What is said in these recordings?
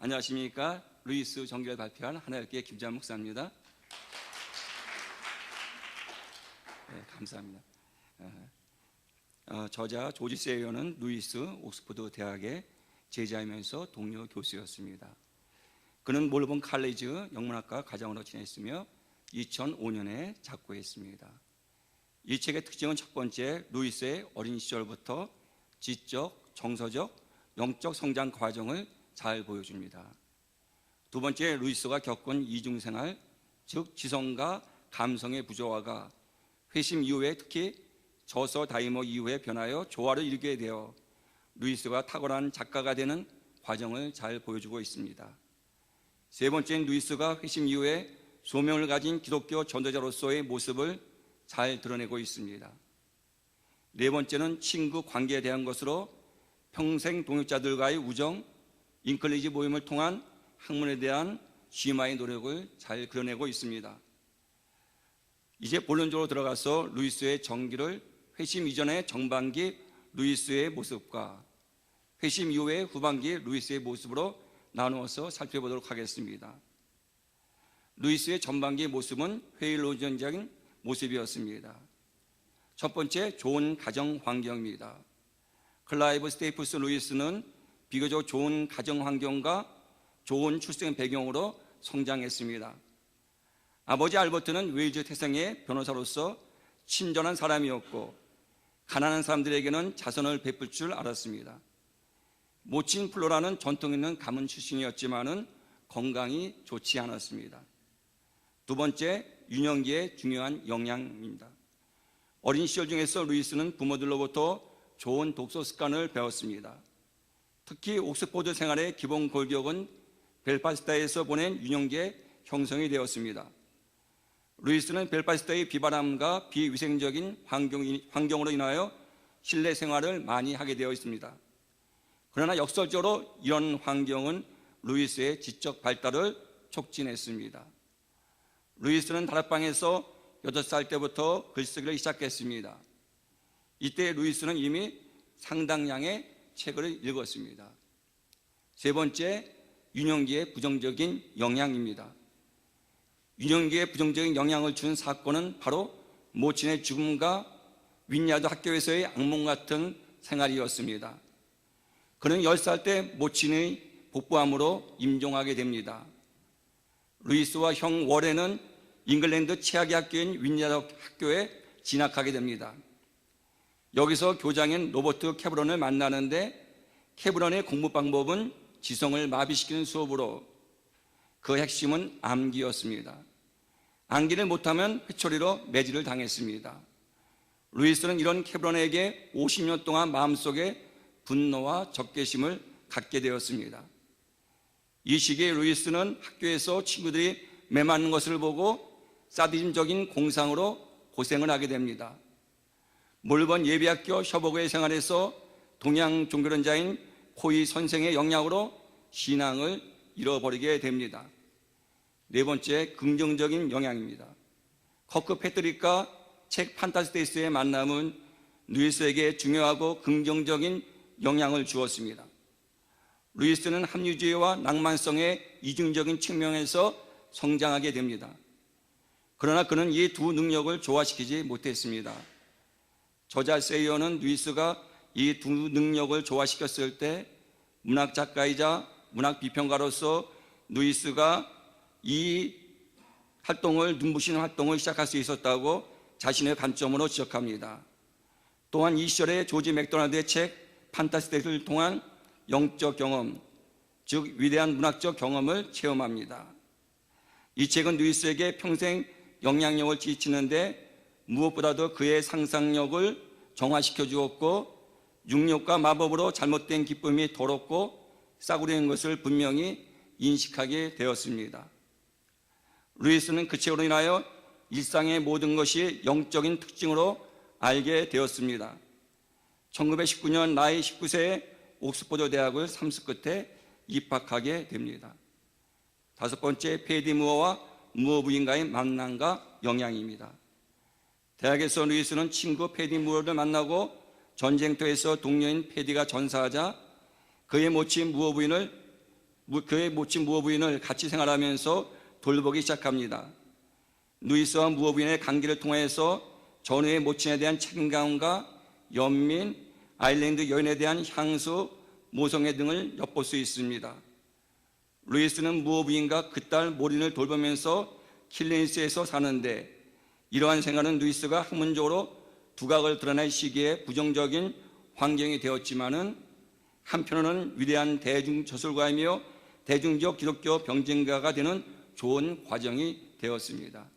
안녕하십니까. 루이스 정기를 발표한 하나님께 김재환 목사입니다. 네, 감사합니다. 저자 조지 세이어는 루이스 옥스퍼드 대학의 제자이면서 동료 교수였습니다. 그는 몰본 칼리지 영문학과 과정으로 지냈으며 2005년에 작고했습니다. 이 책의 특징은 첫 번째, 루이스의 어린 시절부터 지적, 정서적, 영적 성장 과정을 잘 보여줍니다. 두 번째, 루이스가 겪은 이중생활, 즉 지성과 감성의 부조화가 회심 이후에 특히 저서 다이모 이후에 변하여 조화를 이루게 되어 루이스가 탁월한 작가가 되는 과정을 잘 보여주고 있습니다. 세 번째는 루이스가 회심 이후에 소명을 가진 기독교 전도자로서의 모습을 잘 드러내고 있습니다. 네 번째는 친구 관계에 대한 것으로 평생 동역자들과의 우정, 인클리지 모임을 통한 학문에 대한 심화의 노력을 잘 그려내고 있습니다. 이제 본론적으로 들어가서 루이스의 전기를 회심 이전의 정반기 루이스의 모습과 회심 이후의 후반기 루이스의 모습으로 나누어서 살펴보도록 하겠습니다. 루이스의 전반기 모습은 회의론적인 모습이었습니다. 첫 번째, 좋은 가정 환경입니다. 클라이브 스테이플스 루이스는 비교적 좋은 가정 환경과 좋은 출생 배경으로 성장했습니다. 아버지 알버트는 웨일즈 태생의 변호사로서 친절한 사람이었고 가난한 사람들에게는 자선을 베풀 줄 알았습니다. 모친 플로라는 전통 있는 가문 출신이었지만은 건강이 좋지 않았습니다. 두 번째, 유년기의 중요한 영향입니다. 어린 시절 중에서 루이스는 부모들로부터 좋은 독서 습관을 배웠습니다. 특히 옥스퍼드 생활의 기본 골격은 벨파스트에서 보낸 유년기에 형성이 되었습니다. 루이스는 벨파스트의 비바람과 비위생적인 환경으로 인하여 실내 생활을 많이 하게 되어 있습니다. 그러나 역설적으로 이런 환경은 루이스의 지적 발달을 촉진했습니다. 루이스는 다락방에서 8살 때부터 글쓰기를 시작했습니다. 이때 루이스는 이미 상당량의 책을 읽었습니다. 세 번째, 유년기의 부정적인 영향입니다. 유년기에 부정적인 영향을 준 사건은 바로 모친의 죽음과 윈야드 학교에서의 악몽 같은 생활이었습니다. 그는 10살 때 모친의 복부암으로 임종하게 됩니다. 루이스와 형 워렌은 잉글랜드 최악의 학교인 윈야드 학교에 진학하게 됩니다. 여기서 교장인 로버트 캐브런을 만나는데 캐브런의 공부 방법은 지성을 마비시키는 수업으로 그 핵심은 암기였습니다. 암기를 못하면 회초리로 매질을 당했습니다. 루이스는 이런 캐브런에게 50년 동안 마음속에 분노와 적개심을 갖게 되었습니다. 이 시기에 루이스는 학교에서 친구들이 매맞는 것을 보고 사디즘적인 공상으로 고생을 하게 됩니다. 몰번 예비학교 셔버그의 생활에서 동양 종교론자인 코이 선생의 영향으로 신앙을 잃어버리게 됩니다. 네 번째, 긍정적인 영향입니다. 커크 패트릭과 책 판타스테이스의 만남은 루이스에게 중요하고 긍정적인 영향을 주었습니다. 루이스는 합리주의와 낭만성의 이중적인 측면에서 성장하게 됩니다. 그러나 그는 이 두 능력을 조화시키지 못했습니다. 저자 세이어는 루이스가 이 두 능력을 조화시켰을 때 문학 작가이자 문학 비평가로서 루이스가 이 활동을 눈부시는 활동을 시작할 수 있었다고 자신의 관점으로 지적합니다. 또한 이 시절에 조지 맥도날드의 책 판타스테이스를 통한 영적 경험, 즉 위대한 문학적 경험을 체험합니다. 이 책은 루이스에게 평생 영향력을 끼치는데 무엇보다도 그의 상상력을 정화시켜 주었고 육력과 마법으로 잘못된 기쁨이 더럽고 싸구려인 것을 분명히 인식하게 되었습니다. 루이스는 그 책으로 인하여 일상의 모든 것이 영적인 특징으로 알게 되었습니다. 1919년 나이 19세에 옥스퍼드 대학을 삼수 끝에 입학하게 됩니다. 다섯 번째, 패디 무어와 무어 부인과의 만남과 영향입니다. 대학에서 루이스는 친구 패디 무어를 만나고 전쟁터에서 동료인 패디가 전사하자 그의 모친 무어 부인을 그의 모친 무어 부인을 같이 생활하면서 돌보기 시작합니다. 루이스와 무어 부인의 관계를 통해서 전후의 모친에 대한 책임감과 연민, 아일랜드 여인에 대한 향수, 모성애 등을 엿볼 수 있습니다. 루이스는 무어 부인과 그 딸 모린을 돌보면서 킬린스에서 사는데, 이러한 생활은 루이스가 학문적으로 두각을 드러낼 시기에 부정적인 환경이 되었지만은 한편으로는 위대한 대중 저술가이며 대중적 기독교 병진가가 되는 좋은 과정이 되었습니다.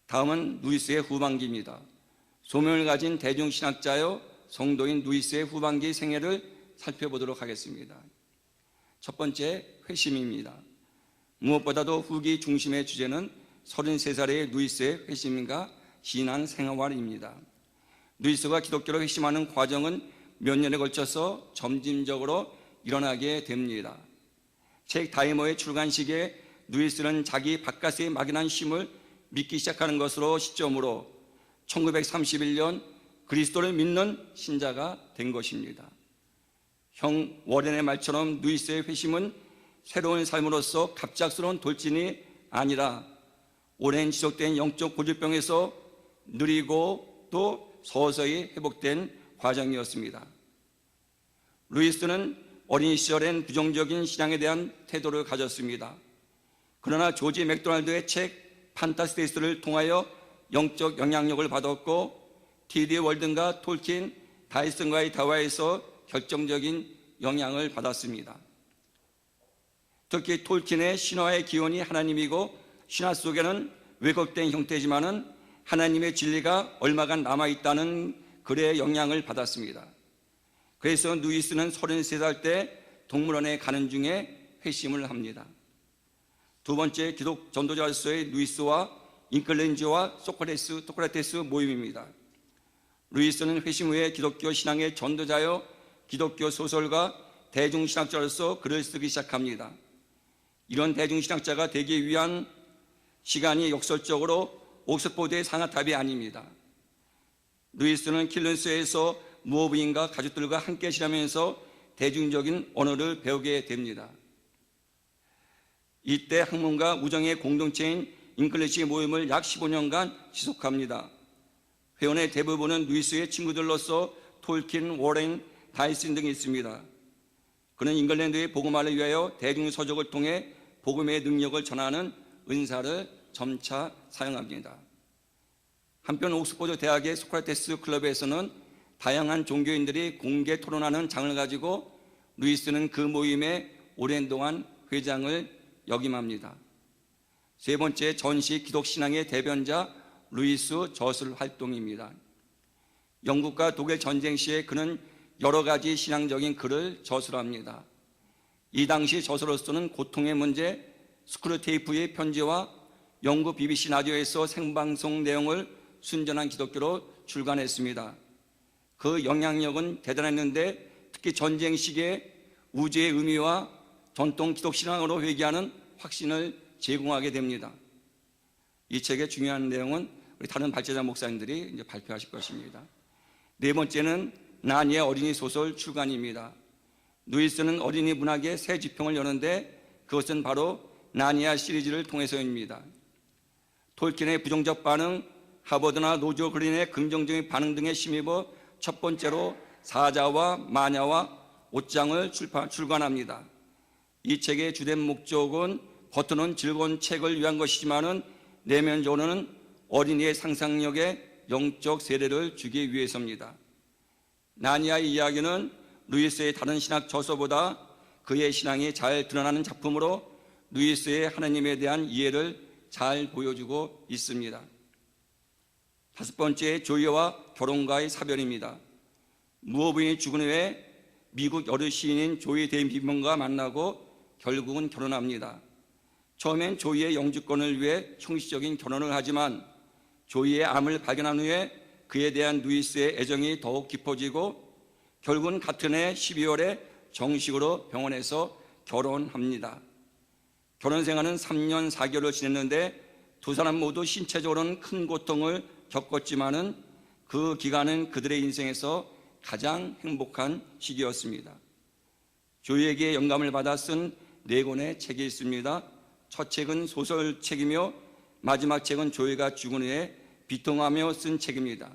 다음은 루이스의 후반기입니다. 소명을 가진 대중신학자요 성도인 루이스의 후반기 생애를 살펴보도록 하겠습니다. 첫 번째, 회심입니다. 무엇보다도 후기 중심의 주제는 33살의 루이스의 회심과 신앙 생활입니다. 루이스가 기독교로 회심하는 과정은 몇 년에 걸쳐서 점진적으로 일어나게 됩니다. 책 다이머의 출간 시기에 루이스는 자기 바깥의 막연한 힘을 믿기 시작하는 것으로 시점으로 1931년 그리스도를 믿는 신자가 된 것입니다. 형 워렌의 말처럼 루이스의 회심은 새로운 삶으로서 갑작스러운 돌진이 아니라 오랜 지속된 영적 고질병에서 느리고 또 서서히 회복된 과정이었습니다. 루이스는 어린 시절엔 부정적인 신앙에 대한 태도를 가졌습니다. 그러나 조지 맥도날드의 책 판타스티스를 통하여 영적 영향력을 받았고, T.D. 월든과 톨킨, 다이슨과의 대화에서 결정적인 영향을 받았습니다. 특히 톨킨의 신화의 기원이 하나님이고 신화 속에는 왜곡된 형태지만은 하나님의 진리가 얼마간 남아있다는 글의 영향을 받았습니다. 그래서 루이스는 33살 때 동물원에 가는 중에 회심을 합니다. 두 번째, 기독 전도자로서의 루이스와 잉클렌지와 소크라테스 모임입니다. 루이스는 회심 후에 기독교 신앙의 전도자여 기독교 소설가, 대중신학자로서 글을 쓰기 시작합니다. 이런 대중신학자가 되기 위한 시간이 역설적으로 옥스포드의 상아탑이 아닙니다. 루이스는 킬런스에서 무어 부인과 가족들과 함께 지내면서 대중적인 언어를 배우게 됩니다. 이때 학문과 우정의 공동체인 잉글리시 모임을 약 15년간 지속합니다. 회원의 대부분은 루이스의 친구들로서 톨킨, 워렌, 다이슨 등이 있습니다. 그는 잉글랜드의 복음화를 위하여 대중서적을 통해 복음의 능력을 전하는 은사를 점차 사용합니다. 한편 옥스포드 대학의 소크라테스 클럽에서는 다양한 종교인들이 공개 토론하는 장을 가지고 루이스는 그 모임에 오랜 동안 회장을 역임합니다. 세 번째, 전시 기독신앙의 대변자 루이스 저술 활동입니다. 영국과 독일 전쟁 시에 그는 여러 가지 신앙적인 글을 저술합니다. 이 당시 저서로서는 고통의 문제, 스크루테이프의 편지와 영국 BBC 라디오에서 생방송 내용을 순전한 기독교로 출간했습니다. 그 영향력은 대단했는데 특히 전쟁 시기에 우주의 의미와 전통 기독신앙으로 회귀하는 확신을 제공하게 됩니다. 이 책의 중요한 내용은 우리 다른 발제자 목사님들이 이제 발표하실 것입니다. 네 번째는 나니의 어린이 소설 출간입니다. 루이스는 어린이 문학의 새 지평을 여는데 그것은 바로 나니아 시리즈를 통해서입니다. 톨킨의 부정적 반응, 하버드나 노조 그린의 긍정적인 반응 등에 힘입어 첫 번째로 사자와 마녀와 옷장을 출간합니다. 이 책의 주된 목적은 겉으로는 즐거운 책을 위한 것이지만은 내면적으로는 어린이의 상상력에 영적 세례를 주기 위해서입니다. 나니아의 이야기는 루이스의 다른 신학 저서보다 그의 신앙이 잘 드러나는 작품으로 루이스의 하나님에 대한 이해를 잘 보여주고 있습니다. 다섯 번째, 조이와 결혼과의 사별입니다. 무어 부인이 죽은 후에 미국 여류 시인인 조이 데이비먼과 만나고 결국은 결혼합니다. 처음엔 조이의 영주권을 위해 형식적인 결혼을 하지만 조이의 암을 발견한 후에 그에 대한 루이스의 애정이 더욱 깊어지고 결국은 같은 해 12월에 정식으로 병원에서 결혼합니다. 결혼 생활은 3년 4개월을 지냈는데 두 사람 모두 신체적으로는 큰 고통을 겪었지만은 그 기간은 그들의 인생에서 가장 행복한 시기였습니다. 조이에게 영감을 받아 쓴 4권의 책이 있습니다. 첫 책은 소설책이며 마지막 책은 조이가 죽은 후에 비통하며 쓴 책입니다.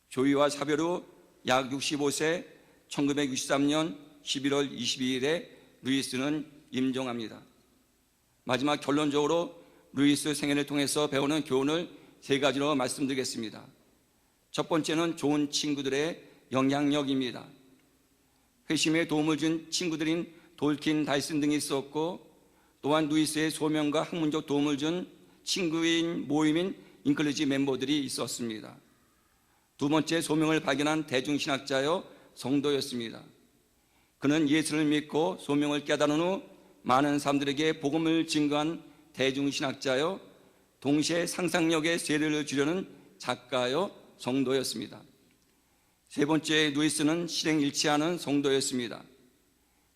조이와 사별 후 약 65세 1963년 11월 22일에 루이스는 임종합니다. 마지막 결론적으로 루이스 생애를 통해서 배우는 교훈을 3가지로 말씀드리겠습니다. 첫 번째는 좋은 친구들의 영향력입니다. 회심에 도움을 준 친구들인 돌킨, 다이슨 등이 있었고, 또한 루이스의 소명과 학문적 도움을 준 친구인 모임인 잉클리지 멤버들이 있었습니다. 두 번째, 소명을 발견한 대중신학자여 성도였습니다. 그는 예수를 믿고 소명을 깨달은 후 많은 사람들에게 복음을 증거한 대중신학자여, 동시에 상상력의 세례를 주려는 작가여 성도였습니다. 세 번째, 루이스는 실행일치하는 성도였습니다.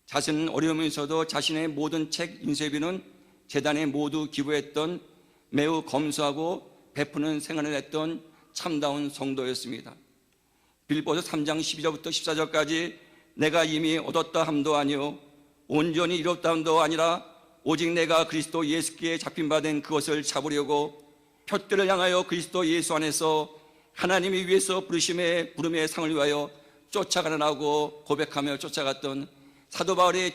자신은 어려우면서도 자신의 모든 책 인쇄비는 재단에 모두 기부했던 매우 검소하고 베푸는 생활을 했던 참다운 성도였습니다. 빌보서 3장 12절부터 14절까지 내가 이미 얻었다 함도 아니요 온전히 이뤘다 함도 아니라 오직 내가 그리스도 예수께 잡힌 바 된 그것을 잡으려고 표대를 향하여 그리스도 예수 안에서 하나님이 위에서 부르심의 부름의 상을 위하여 쫓아가라고 고백하며 쫓아갔던 사도 바울의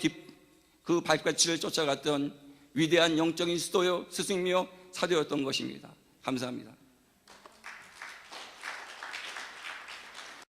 그 발자취를 쫓아갔던 위대한 영적인 스승이며 사도였던 것입니다. 감사합니다.